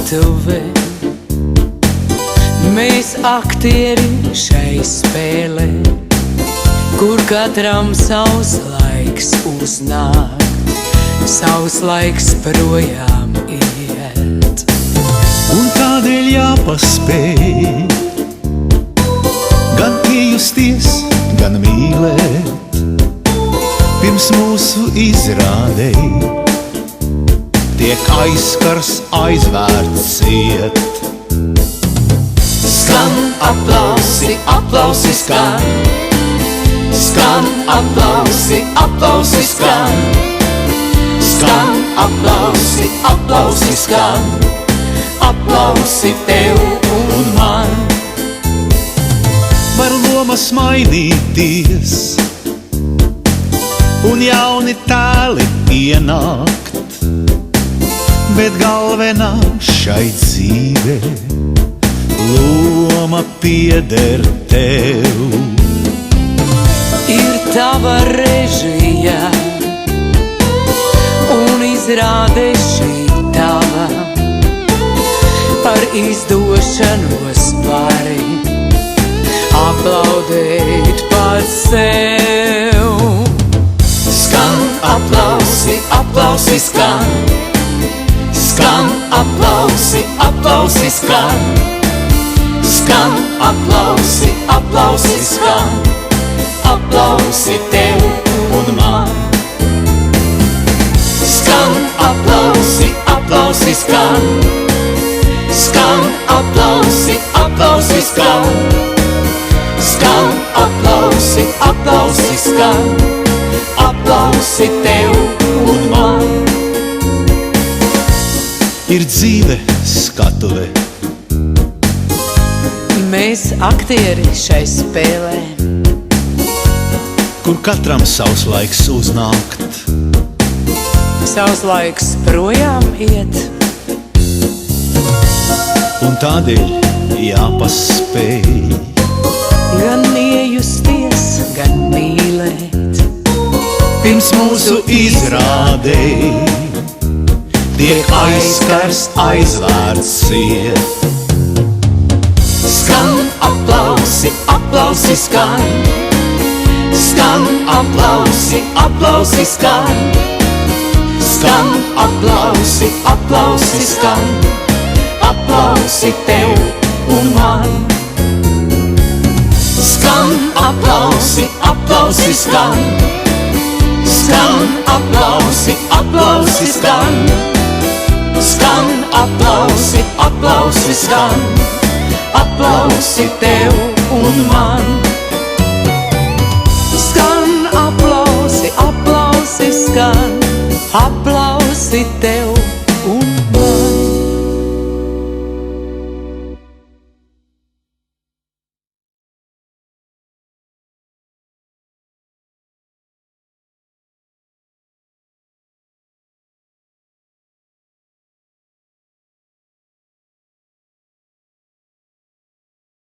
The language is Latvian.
skatuve. Mēs aktieri šai spēlē, kur katram savs laiks uznāk, savs laiks projām iet. Un tādēļ jāpaspēj gan iejusties, gan mīlēt, pirms mūsu izrādei tiek aizskars aizvērts iet. Skan aplausi, aplausi skan, skan aplausi, aplausi skan, skan aplausi, aplausi skan, aplausi tev un man. Var lomas mainīties un jauni tēli ienākt, bet galvenā šai dzīvē loma pieder tev. Ir tava režija un izrāde šī tava, par izdošanos vari aplaudēt pats sev. Skan aplausi, aplausi skan, skan aplausi, aplausi skan, skan aplausi, aplausi skan, aplausi tev un man. Skan aplausi, aplausi skan, skan aplausi, aplausi skan, skan aplausi, aplausi skan, aplausi tev un man. Ir dzīve skatuve, mēs aktieri šai spēlē, kur katram savs laiks uznākt, savs laiks projām iet. un tādēļ jāpaspēj Gan iejusties, gan mīlēt, pirms mūsu izrādei tiek aizskars aizvērts iet. skan aplausi, aplausi skan, skan aplausi, aplausi skan, skan aplausi, aplausi skan, aplausi tev un man. Skan aplausi, aplausi skan, skan aplausi, aplausi skan, skan aplausi, aplausi skan, aplausi tev un man. Skan aplausi, aplausi skan, aplausi tev